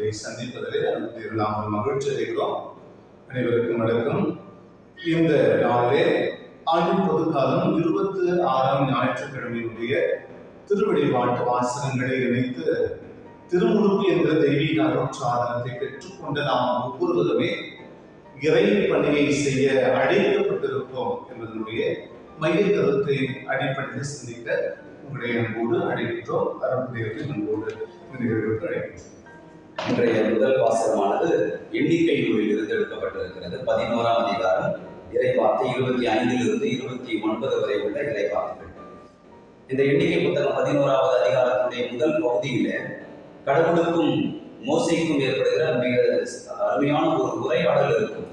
உங்களை சந்திப்பதிலே நாங்கள் மகிழ்ச்சி அடைகிறோம். அனைவருக்கும் வணக்கம். இந்த நாளிலே ஆண்டின் பொதுக்காலம் 26ஆம் ஞாயிற்றுக்கிழமையுடைய திருவழிபாட்டு வாசகங்களை இணைத்து திருமுழுக்கு என்ற தெய்வீக அருட்சாதனத்தை பெற்றுக்கொண்ட நாம் ஒவ்வொருவருமே இறை பணியை செய்ய அழைக்கப்பட்டிருக்கோம் என்பதனுடைய மைய கருத்தை அடிப்படையில் சிந்திக்க உங்களுடைய அன்போடு அழைக்கிறோம். அருட்தேவத்தை அன்போடு நிகழ்வுக்கு அழைக்கிறோம். இன்றைய முதல் வாசகமானது எண்ணிக்கை நூலில் இருந்து எடுக்கப்பட்டிருக்கிறது. 11ஆம் அதிகாரம் இறைவார்த்தை 25 to 29 வரை உள்ள இறைவார்த்தைகள். இந்த எண்ணிக்கை புத்தகம் 11ஆவது அதிகாரத்தினுடைய முதல் பகுதியில கடவுளுக்கும் மோசேக்கும் ஏற்படுகிற மிக அருமையான ஒரு உரையாடல் இருக்கும்.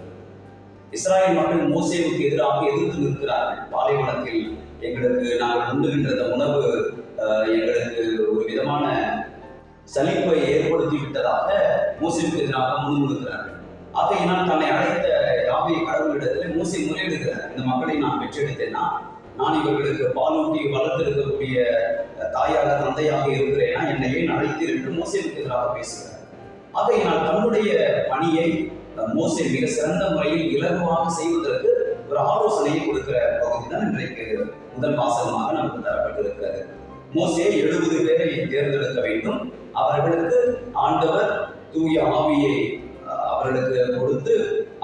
இஸ்ராயல் மக்கள் மோசேவுக்கு எதிராக எதிர்த்து நிற்கிறார்கள். பாலைவனத்தில் எங்களுக்கு நாங்கள் உண்ணுகின்ற உணவு எங்களுக்கு ஒரு விதமான சலிப்பை ஏற்படுத்தி விட்டதாக மோசேவுக்கு எதிராக முன்னிறுக்கிறார்கள். ஆகையினால் தன்னை அழைத்த யாவே கடவுளிடத்தில் மோசே முறையிடுகிறார். இந்த மக்களை நான் பெற்றெடுத்தேன்னா, நான் இவர்களுக்கு பாலூட்டி வளர்த்திருக்கக்கூடிய தாயாக தந்தையாக இருக்கிறேன்னா என்னை ஏன் அழைத்தீர் என்று மோசேவுக்கு எதிராக பேசுகிறார். ஆகையினால் தன்னுடைய பணியை மோசே மிக சிறந்த முறையில் இலகுவாக செய்வதற்கு ஒரு ஆலோசனையை கொடுக்கிற பகுதி தான் இன்றைக்கு முதல் வாசகமாக நமக்கு தரப்பட்டிருக்கிறது. மோசே 70 பேரை தேர்ந்தெடுக்க வேண்டும். அவர்களுக்கு ஆண்டவர் தூய ஆவியை அவர்களுக்கு கொடுத்து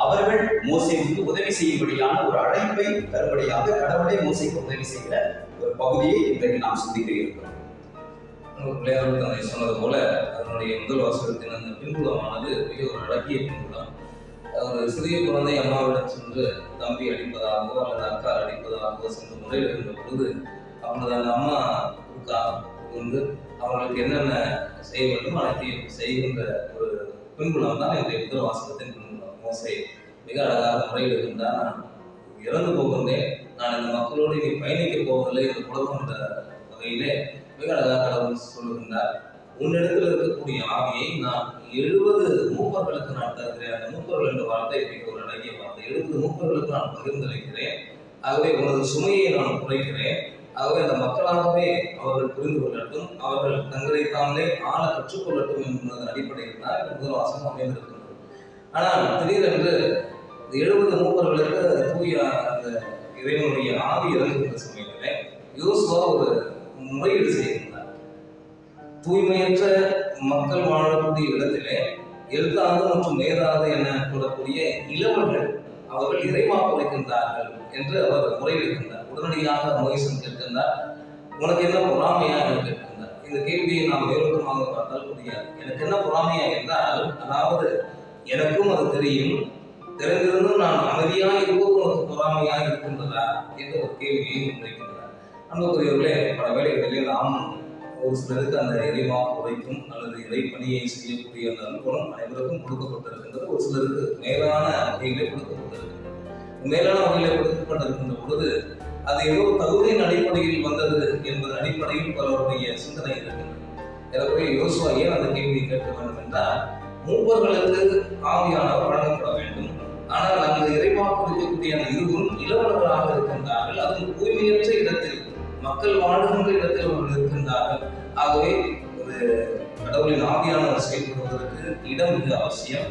அவர்கள் மோசேவுக்கு உதவி செய்யும்படியான ஒரு அழைப்பை தரும்படியாக கடவுளை மோசேக்கு உதவி செய்கிற ஒரு பகுதியை இன்றைக்கு நாம் சிந்திக்க இருக்கிறோம். பிள்ளையார் தந்தை சொன்னது போல அதனுடைய முதல் வாசகத்தின் அந்த பின்புலமானது மிக ஒரு அழகிய பின்புலம். ஒரு சிறிய குழந்தை அம்மாவிடம் சென்று தம்பி அடிப்பதாகவோ அல்லது அக்கா அடிப்பதாகவோ சென்று முறையிடுகின்ற பொழுது அவனது அந்த அம்மா வந்து அவர்களுக்கு என்னென்ன செய்ய வேண்டும் அனைத்தையும் செய்கின்ற ஒரு பின்புலம் தான் இன்றைய முதல் வாசகத்தின் பின்புலம். மோசே மிக அழகாக முறையிடுகின்றார். நான் இறந்து போகின்றேன், நான் இந்த மக்களோடு இனி பயணிக்க போவதில்லை என்று புலம்புகின்ற வகையிலே மிக அழகாக கடவுள் சொல்லுகின்றார். உன்னிடத்தில் இருக்கக்கூடிய ஆவியை நான் 70 மூப்பர்களுக்கு நான் தருகிறேன். அந்த மூப்பர்கள் என்ற வார்த்தை மிக ஒரு அழகிய வார்த்தை. 70 மூப்பர்களுக்கு நான் பகிர்ந்தளிக்கிறேன். ஆகவே உனது சுமையை நான் குறைக்கிறேன். ஆகவே அந்த மக்களாகவே அவர்கள் புரிந்து கொள்ளட்டும், அவர்கள் தங்களை தாங்களே ஆள கற்றுக்கொள்ளட்டும் என்பதன் அடிப்படையில் தான் முதல் வாசகம் அமைந்திருக்கின்றது. ஆனால் திடீரென்று 70 மூப்பர்களுக்கு தூய அந்த இறைவனுடைய ஆவி இறங்குகின்ற சமயத்திலே யோசுவா ஒரு முறையீடு செய்கின்றார். தூய்மையற்ற மக்கள் வாழக்கூடிய இடத்திலே எழுத்தாது மற்றும் மேதாது என கூறக்கூடிய இளவர்கள் அவர்கள் இறைவாக்கு உரைக்கின்றார்கள் என்று அவர் முறையிடுகின்றார். உடனடியாக மோசே கேட்கின்றார், உனக்கு என்ன பொறாமையா என்று கேட்கின்றார். இந்த கேள்வியை நாம் மேலோட்டமாக பார்த்தால் புரியாது. எனக்கு என்ன பொறாமையா என்றால், அதாவது எனக்கும் அது தெரியும், தெரிந்திருந்தும் நான் அமைதியாக இருப்பது உனக்கு பொறாமையா இருக்கின்றதா என்ற ஒரு கேள்வியை முன்வைக்கின்றார். அன்புக்குரியவர்களே, பல வேளைகளிலே நாம் ஒரு சிலருக்கு அந்த இறைவாக்கு உரைக்கும் அல்லது இறை பணியை செய்யக்கூடிய அந்த அனுபவம் அனைவருக்கும் கொடுக்கப்பட்டிருக்கின்றது. ஒரு சிலருக்கு மேலான வகையிலே கொடுக்கப்பட்டிருக்கின்றது. மேலான வகையிலே கொடுக்கப்பட்டிருக்கின்ற பொழுது அது ஏதோ தகுதியின் அடிப்படையில் வந்தது என்பதன் அடிப்படையில் பலருடைய சிந்தனை இருக்கின்றது. எனவே யோசுவா ஏன் அந்த கேள்வியை கேட்க வேண்டும் என்றால், மூப்பர்களுக்கு ஆவியானவர் வழங்கப்பட வேண்டும். ஆனால் அந்த இறைவாக்கு இருக்கக்கூடிய அந்த இருவரும் இளவலர்களாக இருக்கின்றார்கள். அதுவும் தூய்மையற்ற இடத்தில் மக்கள் வாழ்கின்ற இடத்தில் அவர்கள் இருக்கின்றார்கள். ஆகவே ஒரு கடவுளின் ஆவியானவர் செயல்படுவதற்கு இடம் மிக அவசியம்,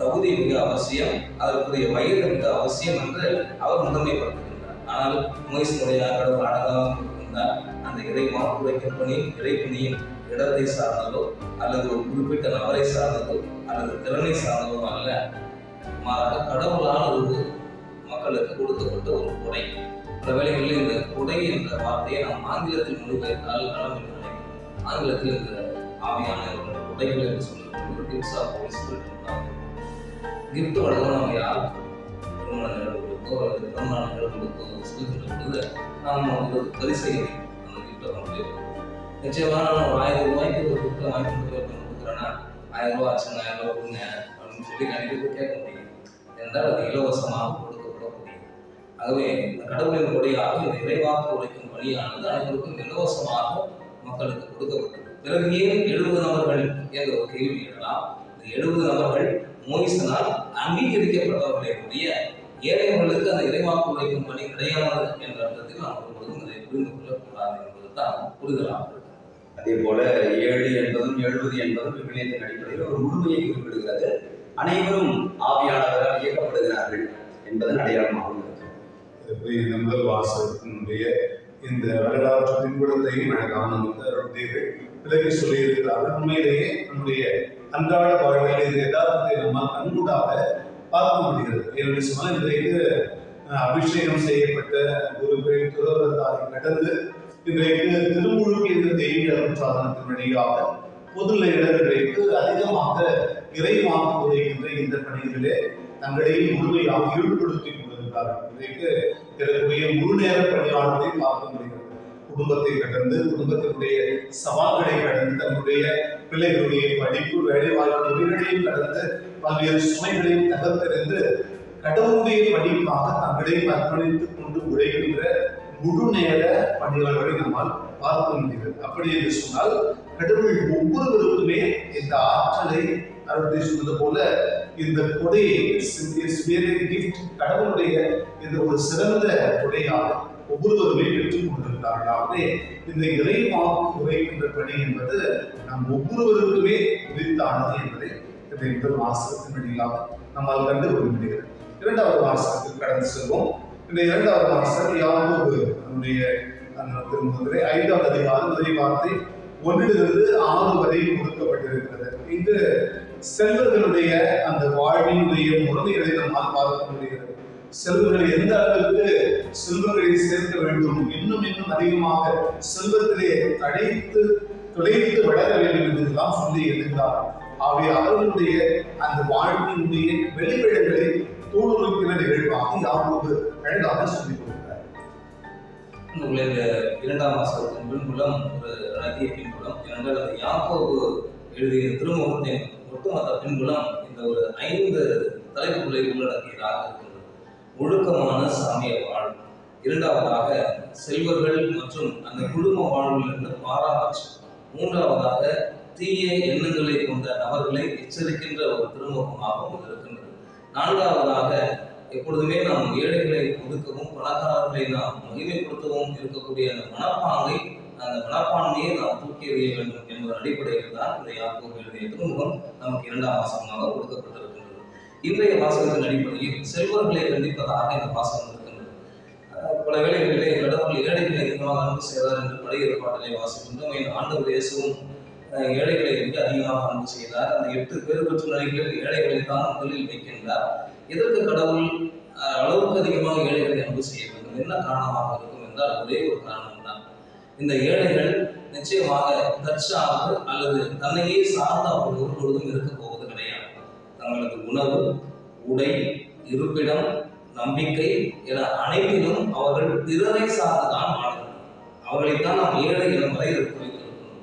தகுதி மிக அவசியம், அதற்குரிய வயது மிக அவசியம் என்று அவர் முதன்மைப்படுத்துகின்றார். ஆனால் மோசேயுடைய கடவுள் அழகாக இருக்கின்றார். அந்த இறை வாக்குரைக்கும் பணி இறைப்பணியின் இடத்தை சார்ந்ததோ அல்லது ஒரு குறிப்பிட்ட நபரை சார்ந்ததோ அல்லது திறனை சார்ந்ததோ அல்ல, மாறாக கடவுளால் ஒரு மக்களுக்கு கொடுக்கப்பட்ட ஒரு கொடை. பல வேளைகளில் இந்த கொடை என்ற வார்த்தையை நாம் ஆங்கிலத்தில் மொழிபெயர்த்தால் நலம் என்று நினைக்கிறோம். ஆங்கிலத்தில் இந்த ஆவியான கொடைகள் என்று சொல்லும்போது gifts of Holy Spirit. Gift வழங்க நம்ம யார் திருமண நிகழ்வுகளுக்கோ அல்லது பிறந்தநாள் நிகழ்வுகளுக்கோ சொல்லுகின்ற பொழுது நாம் ஒரு பரிசை அந்த கிஃப்டை வந்து நிச்சயமாக நான் ஒரு 1000 ரூபாய்க்கு ஒரு கிஃப்டை வாங்கி கொடுக்குறேன்னா 1000 ரூபா ஆச்சு, 1000 ரூபா கொடுங்க அப்படின்னு சொல்லி கண்டிப்பாக கேட்க முடியும். என்றால் அது இலவசமாக கொடுக்கப்படக்கூடியது. ஆகவே இந்த கடவுளின் கொடையாக இந்த இறைவாக்கு உரைக்கும் பணியானது அனைவருக்கும் இலவசமாக மக்களுக்கு கொடுக்கப்பட்டது. பிறகு ஏன் 70 நபர்கள் என்ற ஒரு கேள்வி எழலாம். இந்த 70 நபர்கள் மோசேயினால் அங்கீகரிக்கப்பட்டவர்களே உடைய ஏழைகளுக்கு அந்த இறைவாக்கு உரைக்கும் பணி கிடையாது என்ற அர்த்தத்தில் நாம் ஒருபோதும் அதை புரிந்து கொள்ளக்கூடாது என்பது தான் புரிதலாக இருக்கு. அதே போல 7 என்பதும் 70 என்பதும் விவிலியத்தின் அடிப்படையில் ஒரு முழுமையை குறிப்பிடுகிறது. அனைவரும் ஆவியானவரால் இயக்கப்படுகிறார்கள் என்பதன் அடையாளமாகவும் இருக்கிறது. இந்த முதல் வாசகத்தினுடைய இந்த வரலாற்று பின்புலத்தையும் அழகாக நமக்கு அருள்தேவை விலகி சொல்லியிருக்கிறார்கள். உண்மையிலேயே நம்முடைய அன்றாட வாழ்க்கையில் இந்த யதார்த்தத்தை நம்ம கண்கூடாக பார்க்க முடிகிறது. என்னுடைய சொன்னால் இன்றைக்கு அபிஷேகம் செய்யப்பட்ட குருக்கள் துறவரத்தாரை கடந்து இன்றைக்கு திருமுழுக்கு என்ற தெய்வீக அருட்சாதனத்தின் வழியாக பொதுநிலை இளைஞர்களுக்கு அதிகமாக இறைவாக்கு உரைக்கின்ற இந்த பணிகளிலே தங்களை முழுமையாக ஈடுபடுத்திக் கொண்டிருக்கிறார்கள். இன்றைக்கு இருக்கக்கூடிய முழு நேர பணியாளர்களை பார்க்க முடிகிறது. குடும்பத்தை கடந்து குடும்பத்தினுடைய சவால்களை கடந்து தன்னுடைய பிள்ளைகளுடைய படிப்பு வேலை வாய்ப்பு இவைகளையும் கடந்து பல்வேறு சுமைகளையும் தகர்த்தெறிந்து கடவுளுடைய பணிக்காக தங்களை அர்ப்பணித்துக் கொண்டு உழைக்கின்ற முழு நேர பணியாளர்களை நம்மால் பார்க்க முடிகிறது. அப்படி என்று சொன்னால் கடவுள் ஒவ்வொருவருக்குமே இந்த ஆற்றலை அருள் சொன்னது போல இந்த கொடையை கடவுளுடைய இந்த ஒரு சிறந்த கொடையாக ஒவ்வொருவருமே பெற்றுக் கொண்டிருக்கிறார்களாகவே இந்த இறைவாக்கு உரைக்கின்ற பணி என்பது நம் ஒவ்வொருவருக்குமே உரித்தானது என்பதை இந்த வாசகத்தின் வழியாக நம்மால் கண்டு கொள்ள முடிகிறது. இரண்டாவது வாசகத்துக்கு கடந்து செல்வோம். இந்த இரண்டாவது வாசகம் யாக்கோபு நம்முடைய திருமுகத்திலே 5வது அதிகாரம் இறை வார்த்தை 1-6 வரை கொடுக்கப்பட்டிருக்கிறது. இங்கு செல்வர்களுடைய அந்த வாழ்வினுடைய முறைகளை நம்மால் பார்க்க முடிகிறது. செல்வங்கள் எந்த அளவுக்கு செல்வங்களை சேர்க்க வேண்டும், இன்னும் அதிகமாக செல்வத்திலே துளைத்து வளர வேண்டும் என்றெல்லாம் சொல்லி இருந்தார். ஆகவே அவர்களுடைய அந்த வாழ்வினுடைய வெளிப்படைகளை தோலுறுக்கிற நிகழ்வாக யாக்கோபு அழகாக சொல்லிக் கொடுக்கிறார். இந்த இரண்டாம் வாசகத்தின் பின்புலம் ஒரு அழகிய பின்புலம். ஏனென்றால் அது யாக்கோபு எழுதிய திருமுகத்தின் ஒட்டுமொத்த பின்புலம் இந்த ஒரு 5 தலைப்புகளை உள்ளடக்கியதாக இருக்கின்றது. ஒழுக்கமான சாமிய வாழ்வு, இரண்டாவதாக செல்வர்கள் மற்றும் அந்த குடும்ப வாழ்விலிருந்து பாராபட்சம், மூன்றாவதாக தீய எண்ணங்களை கொண்ட நபர்களை எச்சரிக்கின்ற ஒரு திருமுகமாகவும் இருக்கின்றது. நான்காவதாக எப்பொழுதுமே நாம் ஏழைகளை ஒதுக்கவும் பணக்காரர்களை நாம் மகிமைப்படுத்தவும் இருக்கக்கூடிய அந்த மனப்பான்மையை நாம் தூக்கி எறிய வேண்டும் என்பதன் அடிப்படையில் தான் இந்த யாக்கோபு எழுதிய திருமுகம் நமக்கு 2ஆம் வாசகமாக கொடுக்கப்பட்டிருக்கின்றது. இன்றைய வாசகத்தின் அடிப்படையில் செல்வர்களை கண்டிப்பதாக இந்த வாசகம் இருக்கின்றது. பல வேளைகளிலே கடவுள் ஏழைகளை அதிகமாக அன்பு செய்தார் என்று பழைய ஏற்பாட்டிலே வாசிக்கின்றோம். ஆண்டவர் இயேசுவும் ஏழைகளை மிக அதிகமாக அன்பு செய்தார். அந்த 8 பேர் பெற்ற நிலைகளில் ஏழைகளை தான் முதலில் வைக்கின்றார். இதற்கு கடவுள் அளவுக்கு அதிகமாக ஏழைகளை அன்பு செய்ய வேண்டும். என்ன காரணமாக இருக்கும் என்றால் ஒரே ஒரு காரணம் தான். இந்த ஏழைகள் நிச்சயமாக தற்சார்பு அல்லது தன்னையே சார்ந்த அவர்கள் ஒருபொழுதும் இருக்க போவது கிடையாது. தங்களது உணவு, உடை, இருப்பிடம், நம்பிக்கை என அனைத்திலும் அவர்கள் பிறரை சார்ந்துதான் வாழ்கிறார்கள். அவர்களைத்தான் நாம் ஏழை என வரையறுத்து வைத்திருக்கிறோம்.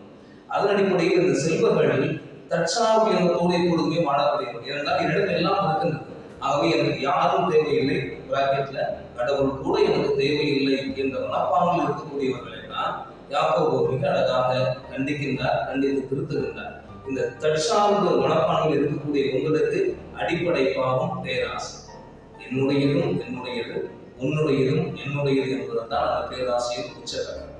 அதன் அடிப்படையில் இந்த செல்வர்கள் தற்சார்பு எண்ணத்தோடு எப்பொழுதுமே வாழப்படுகிறது. ஏனென்றால் என்னிடம் எல்லாம் இருக்கின்றது, ஆகவே எனக்கு யாரும் தேவையில்லை, பிராக்கெட்ல கடவுள் கூட எனக்கு தேவையில்லை என்ற மனப்பான்மையில் இருக்கக்கூடியவர்களை தான் யாக்கோபு மிக அழகாக கண்டிக்கின்றார், கண்டித்து திருத்துகின்றார். இந்த தற்சார்பு மனப்பான்மையில் இருக்கக்கூடிய உங்களுக்கு அடிப்படை பாவம் பேராசை. என்னுடையதும் என்னுடையது, உன்னுடையதும் என்னுடையது என்பதுதான் அந்த பேராசையின் உச்சகட்டம்.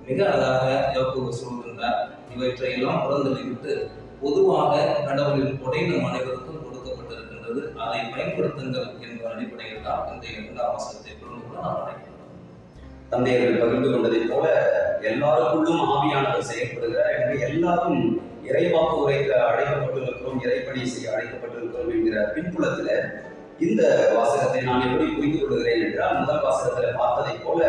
மிக அழகாக யாக்கோபு சொல்கின்றார், இவற்றையெல்லாம் புறந்தள்ளிவிட்டு பொதுவாக கடவுளின் கொடை நம் அனைவருக்கும் கொடுக்கப்பட்டிருக்கின்றது, அதை பயன்படுத்துங்கள் என்ற அடிப்படையில் தான் இந்த 2ஆம் வாசகத்தை புரிந்து கொள்ள நாம் நினைக்கிறோம். தந்தையர்கள் பகிர்ந்து கொண்டதைப் போல எல்லாருக்குள்ளும் ஆவியானவர் செயல்படுகிறார். எனவே எல்லாரும் இறைவாக்கு உரைக்க அழைக்கப்பட்டிருக்கிறோம், இறைப்பணி செய்ய அழைக்கப்பட்டிருக்கிறோம் என்கிற பின்புலத்துல இந்த வாசகத்தை நான் எப்படி புரிந்து கொள்கிறேன் என்றால், முதல் வாசகத்துல பார்த்ததை போல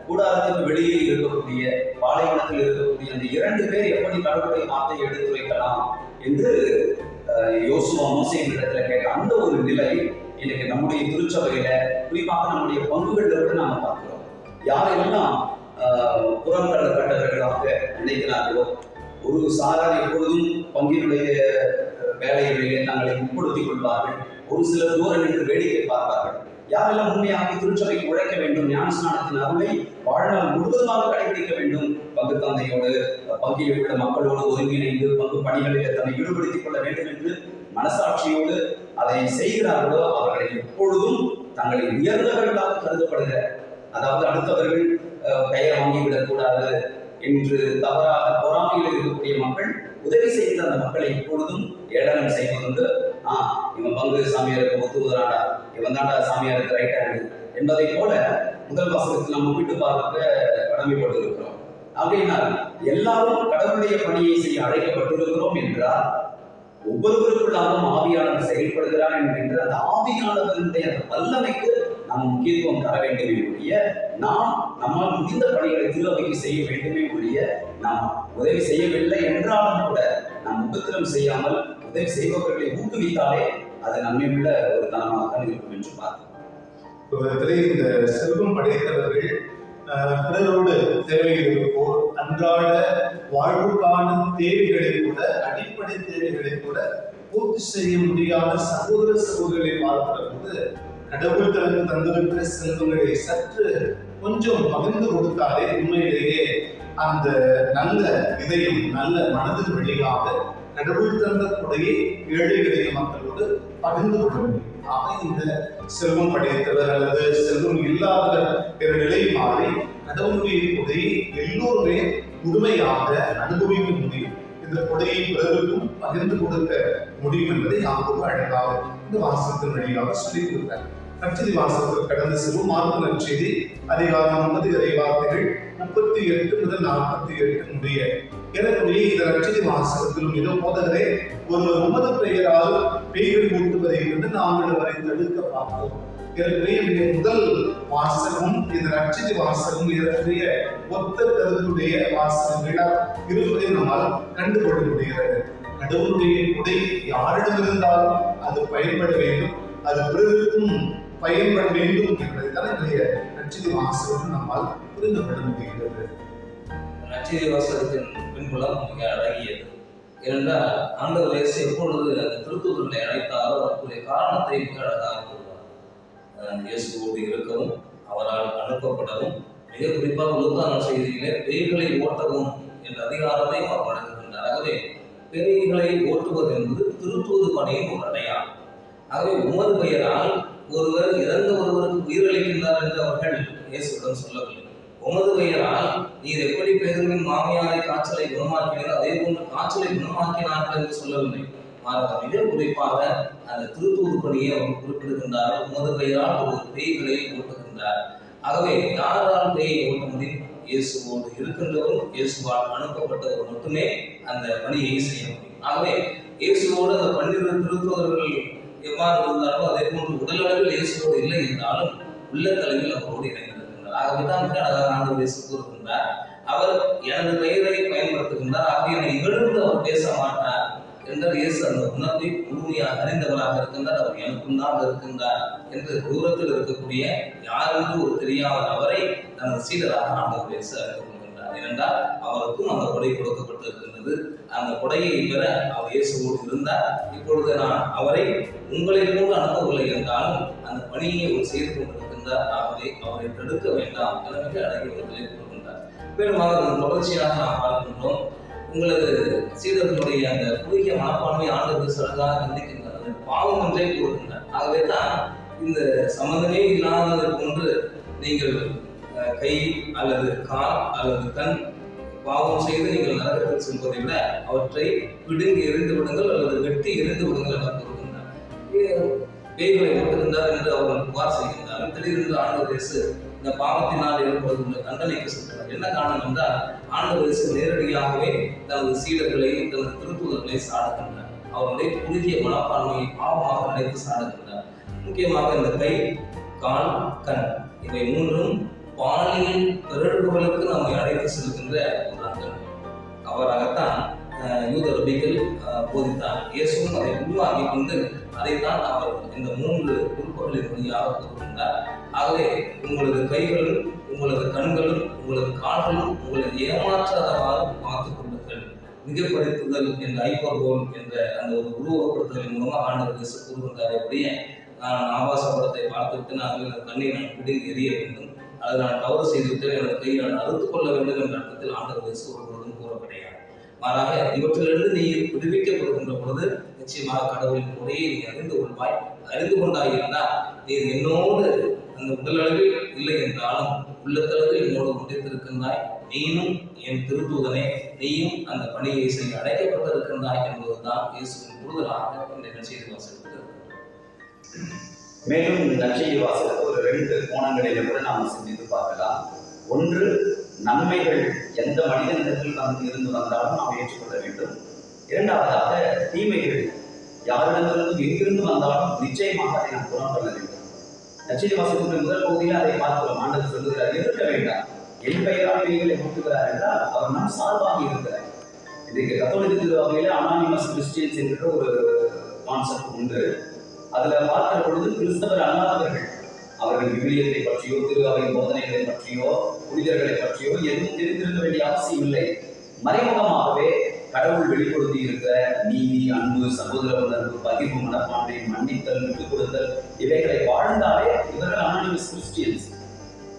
கூடாரத்துக்கு வெளியே இருக்கக்கூடிய பாலைவனத்தில் இருக்கக்கூடிய அந்த 2 பேர் எப்படி கடவுளுடைய வார்த்தையை எடுத்துரைக்கலாம் என்று யோசுவா மோசேயின் இடத்துல கேட்ட அந்த ஒரு நிலை இன்னைக்கு நம்முடைய திருச்சபையில குறிப்பாக நம்முடைய பங்குகளில் கூட நாம பார்க்கிறோம். யாரெல்லாம் புறந்தள்ளப்பட்டவர்களாக நினைக்கிறார்களோ, ஒரு சாரார் எப்பொழுதும் பங்கினுடைய வேலைகளிலே தங்களை உட்படுத்திக் கொள்வார்கள், ஒரு சிலர் தூரம் நின்று வேடிக்கை பார்ப்பார்கள். யாரெல்லாம் உண்மையாக திருச்சபைக்கு உழைக்க வேண்டும், ஞானஸ்நானத்தின் அருளை வாழ்நாள் முழுவதுமாக கடைபிடிக்க வேண்டும், பங்கு தந்தையோடு பங்கில் உள்ள மக்களோடு ஒருங்கிணைந்து பங்கு பணிகளில் தன்னை ஈடுபடுத்திக் கொள்ள வேண்டும் என்று மனசாட்சியோடு அதை செய்கிறார்களோ, அவர்களை எப்பொழுதும் தங்களை உயர்ந்தவர்களாக கருதப்படுகிற, அதாவது அடுத்தவர்கள் பெயர் வாங்கிவிடக் கூடாது இன்று தவறாக பொறாமையில் இருக்கக்கூடிய மக்கள் உதவி செய்த அந்த மக்களை இப்பொழுதும் ஏளனம் செய்வதுண்டு. இவன் பங்கு சாமியாருக்கு ஒத்துவதாண்டா, இவன் தாண்டா சாமியாருக்கு ரைட் ஹேண்டு என்பதை போல முதல் வாசகத்தில் நம்ம ஒப்பிட்டு பார்க்க கடமைப்பட்டு இருக்கிறோம். அப்படின்னா எல்லாரும் கடவுளுடைய பணியை செய்ய அழைக்கப்பட்டிருக்கிறோம் என்றால் ஒவ்வொருவருக்குள்ளாகவும் ஆவியானவர் செயல்படுகிறார் என்கின்ற அந்த ஆவியானவருடைய அந்த வல்லமைக்கு நாம் முக்கியத்துவம் தர வேண்டுமே ஒழிய, நாம் நம்மால் முடிந்த பணிகளை திருவைக்கு செய்ய வேண்டுமே ஒழிய, நாம் உதவி செய்யவில்லை என்றாலும் கூட நாம் உபத்திரம் செய்யாமல் உதவி செய்பவர்களை ஊக்குவித்தாலே அது நன்மையுள்ள ஒரு தனமாகத்தான் இருக்கும் என்று பார்த்தோம். இந்த செல்வம் படைத்தவர்கள் பிறரோடு தேவைகள் இருப்போர் அன்றாட வாழ்வுக்கான தேவைகளை கூட, அடிப்படை தேவைகளை கூட பூர்த்தி செய்ய முடியாத சகோதர சகோதரிகளை பார்க்கிற போது கடவுள் தனக்கு தந்திருக்கிற செல்வங்களை சற்று கொஞ்சம் பகிர்ந்து கொடுத்தாலே உண்மையிலேயே அந்த நல்ல இதயம், நல்ல மனதின் வழியாக கடவுள் தந்த கொடையை ஏழை எளிய மக்களோடு பகிர்ந்து கொள்ள முடியும். ஆக இந்த செல்வம் படைத்தவர் அல்லது செல்வம் இல்லாதவர் என்ற நிலை மாறி கடவுளுடைய கொடையை எல்லோருமே முழுமையாக அனுபவிக்க முடியும். இந்த கொடையை பிறருக்கும் பகிர்ந்து கொடுக்க முடியும் என்பதை யாக்கோபு அழகாக இந்த வாசகத்தின் வழியாக சொல்லிக் கொடுத்தார். நற்செய்தி வாசகத்தில் கடந்து செல்லும் மார்க்கு நற்செய்தி அதிகாரம் 9 இறைவார்த்தைகள் 38 முதல் 48 முடிய எனக்குரிய இந்த நற்செய்தி வாசகத்திலும் இதோ போதகரே, ஒருவர் உமது பெயரால் பேய்கள் ஊட்டுவதை கொண்டு நாங்கள் அவரை தடுக்க பார்த்தோம். எனக்குரிய முதல் வாசகம் இந்த நற்செய்தி வாசகம் இதற்குரிய ஒத்த கருத்துடைய வாசகங்களால் இருப்பதை நம்மால் கண்டுகொள்ள முடிகிறது. கடவுளுடைய கொடை யாரிடமிருந்தாலும் அது பயன்பட வேண்டும், அது பிறருக்கும் பயன்பட வேண்டும் என்பதைத்தான் இன்றைய நற்செய்தி வாசகம் நம்மால் புரிந்து கொள்ள முடிகிறது. நற்செய்தி வாசகத்தின் பின்புலம் மிக அழகியது. ஏனென்றால் ஆண்டவர் இயேசு எப்பொழுது அந்த திருத்தூதர்களை அழைத்தாரோ அதற்குரிய காரணத்தை மிக அழகாக கூறுவார். இயேசுவோடு இருக்கவும், அவரால் அனுப்பப்படவும், மிக குறிப்பாக லூக்கா நற்செய்தியிலே பேய்களை ஓட்டவும் என்ற அதிகாரத்தையும் அவர் வழங்குகின்றார். ஆகவே பேய்களை ஓட்டுவது என்பது திருத்தூது பணியின் ஒரு அடையாளம். ஆகவே உமது பெயரால் ஒருவர் இறந்த ஒருவருக்கு உயிரளிக்கின்றார் என்று அவர்கள் இயேசுடன் சொல்லவில்லை. உமது பெயரால் நீர் எப்படி பேதுருவின் மாமியாரை காய்ச்சலை குணமாக்கினீர்கள் அதே போன்று காய்ச்சலை குணமாக்கினார்கள் என்று சொல்லவில்லை. மாறாக மிக குறிப்பாக அந்த திருத்தூது பணியை அவர் குறிப்பிடுகின்றார். உமது பெயரால் ஒரு பேய்களை ஓட்டுகின்றார். ஆகவே யாரால் பேயை ஓட்ட முடியும்? இயேசுவோடு இருக்கின்றவரும் இயேசுவால் அனுப்பப்பட்டவர் மட்டுமே அந்த பணியை செய்ய முடியும். ஆகவே இயேசுவோடு அந்த 12 திருத்தூதர்கள் எவ்வாறு இருந்தாலும் அதே போன்று உடலளவில் இயேசுவோடு இல்லை என்றாலும் உள்ளத்தளவில் அவரோடு இணைந்திருக்கின்றார். ஆகவேதான் மிக அழகாக ஆண்டவர் இயேசு கூறுகின்றார், அவர் எனது பெயரை பயன்படுத்துகின்றார், ஆகவே என்னை இகழ்ந்து அவர் பேச மாட்டார் என்றால் இயேசு அந்த உணர்வை முழுமையாக அறிந்தவராக இருக்கின்றார். அவர் எனக்கும் தான் இருக்கின்றார் என்று தூரத்தில் இருக்கக்கூடிய யாரென்று ஒரு தெரியாத அவரை தனது சீடராக ஆண்டவர் இயேசு அறிந்து கொள்கின்றார். ஏனென்றால் அவருக்கும் அந்த கொடை கொடுக்கப்பட்டு இருக்கின்றது. அந்த கொடையை பெற அவர் இயேசுவோடு இருந்தார். இப்பொழுது நான் அவரை உங்களை போன்று அனுப்பவில்லை என்றாலும் அந்த பணியை அவர் செய்து கொண்டிருக்கின்றார். ஆகவே அவரை தடுக்க வேண்டாம் என மிக அழகிய கூறுகின்றார். மேலுமாக தொடர்ச்சியாக நாம் பார்க்கின்றோம், உங்களது சீடர்களுடைய அந்த குறுகிய மனப்பான்மை ஆண்டவர் சிறகாக கண்டிக்கின்றார். அந்த பாவம் ஒன்றே கூறுகின்றார். ஆகவே தான் இந்த சம்பந்தமே இல்லாதது போன்று நீங்கள் கை அல்லது கால் அல்லது கண் பாவம் செய்து நீங்கள் நரகத்தில் செல்வதை விட அவற்றை பிடுங்கி எரிந்து விடுங்கள் அல்லது வெட்டி எரிந்து விடுங்கள் என கூறுகின்றார். பேய்களை ஓட்டுகின்றார் என்று அவர்கள் புகார் செய்கின்றார்கள். திடீரென்று ஆண்டவர் இயேசு இந்த பாவத்தினால் ஏற்படுகின்ற தண்டனைக்கு சென்றார். என்ன காரணம் என்றால் ஆண்டவர் இயேசு நேரடியாகவே தனது சீடர்களை, தனது திருத்தூதர்களை சாடுகின்றார். அவருடைய குறுகிய மனப்பான்மையை பாவமாக நினைத்து சாடுகின்றார். முக்கியமாக இந்த கை, கால், கண் இவை மூன்றும் பாலியல் பிறழ்வுகளுக்கு நம்மை அழைத்து செல்கின்ற ஒரு அங்கம். அவராகத்தான் யூத ரபிகள் போதித்தார். இயேசுவும் அதை உருவாக்கி கொண்டு அதைத்தான் அவர் இந்த 3 உறுப்புகளின் வழியாக கூறுகின்றார். ஆகவே உங்களது கைகளும், உங்களது கண்களும், உங்களது கால்களும் உங்களை ஏமாற்றாதவாறு பார்த்துக் கொள்ளுங்கள். மிகப்படுத்துதல் என்ற ஐப்பர்கோல் என்ற அந்த ஒரு உருவகப்படுத்துதலின் மூலமாக ஆண்டவர் இயேசு கூறுகின்றார். அப்படியே நான் ஆபாச படத்தை பார்த்துவிட்டு நாங்கள் எனது கண்ணை நான் பிடிங்கி எறிய வேண்டும், அதை நான் தவறு செய்துவிட்டு எனது கையை நான் அறுத்துக் கொள்ள வேண்டும் என்ற அர்த்தத்தில் ஆண்டவர் இயேசு ஒருவரும் கூற கிடையாது. மாறாக இவற்றிலிருந்து நீ விடுவிக்கப்படுகின்ற பொழுது நிச்சயமாக கடவுளின் கொடையை நீ அறிந்து கொள்வாய். அறிந்து கொண்டாயிருந்தால் நீ என்னோடு அந்த உடல் அளவில் இல்லை என்றாலும் உள்ளத்தளவில் என்னோடு ஒன்றித்திருக்கின்றாய், நீயும் என் திருத்தூதனே, நீயும் அந்த பணியை செய்ய அழைக்கப்பட்டிருக்கின்றாய் என்பதுதான் இயேசுவின் கூடுதலாக இந்த நற்செய்தி வாசகத்தில் இருக்கிறது. மேலும் இந்த நற்செய்தி வாசகத்தை ஒரு 2 கோணங்களில் கூட நாம் சிந்தித்து பார்க்கலாம். ஒன்று, நன்மைகள் எந்த மனிதனிடத்தில் இருந்து வந்தாலும் நாம் ஏற்றுக்கொள்ள வேண்டும். இரண்டாவதாக, தீமைகள் யாரிடமிருந்து எங்கிருந்து வந்தாலும் நிச்சயமாக அதை நாம் புறம்பல்ல வேண்டும். நற்செய்தி வாசகத்தின் முதல் பகுதியில் அதை பார்க்கிறோம். ஆண்டவர் சொல்லுகிறார், எதிர்க்க வேண்டாம். என் பெயரால் பேய்களை ஊட்டுகிறார் என்றால் அவர் நம் சார்பாக இருக்கிறார். இன்றைக்கு கத்தோலிக்க திருவகையில அனானிமஸ் கிறிஸ்டியன்ஸ் என்கிற ஒரு கான்செப்ட் உண்டு. அதுல பார்க்கிற பொழுது கிறிஸ்தவர் அல்லாதவர்கள் அவர்கள் விவிலியத்தை பற்றியோ திருவாவை போதனைகளை பற்றியோ புனிதர்களை பற்றியோ எதுவும் தெரிந்திருக்க வேண்டிய அவசியம் இல்லை. மறைமுகமாகவே கடவுள் வெளிப்படுத்தி இருக்கிற நீதி, அன்பு, சகோதர உணர்வு, பகிர்வு மனப்பான்மை, மன்னித்தல், விட்டுக் கொடுத்தல் இவைகளை வாழ்ந்தாலே இவர்கள் அனானிமஸ் கிறிஸ்டியன்ஸ்.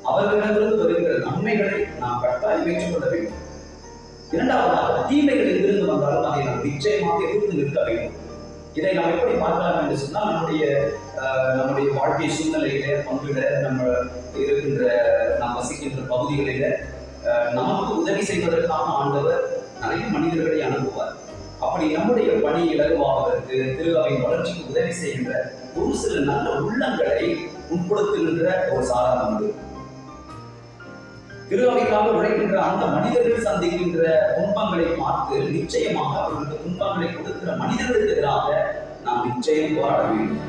அவர்களிடமிருந்து வருகிற நன்மைகளை நாம் கட்டாயம் ஏற்றுக்கொள்ள வேண்டும். இரண்டாவதாக, தீமைகள் எங்கிருந்து வந்தாலும் அதை நாம் நிச்சயமாக எதிர்த்து நிற்க வேண்டும். இதை நாம் எப்படி பார்க்கலாம் என்று சொன்னால், நம்முடைய வாழ்க்கை சூழ்நிலையில பங்கிட நம்ம இருக்கின்ற நாம் வசிக்கின்ற பகுதிகளில நமக்கு உதவி செய்வதற்கான ஆண்டவர் நிறைய மனிதர்களை அனுப்புவார். அப்படி நம்முடைய பணி இலகுவாவதற்கு, திருவாவின் வளர்ச்சிக்கு உதவி செய்கின்ற ஒரு சில நல்ல உள்ளங்களை உட்படுத்துகின்ற ஒரு சாராரம் உண்டு. திருவாவிக்காக உழைக்கின்ற அந்த மனிதர்கள் சந்திக்கின்ற துன்பங்களை பார்த்து நிச்சயமாக அவர்களுக்கு துன்பங்களை கொடுக்கிற மனிதர்களுக்கு எதிராக நாம் நிச்சயம் போராட வேண்டும்.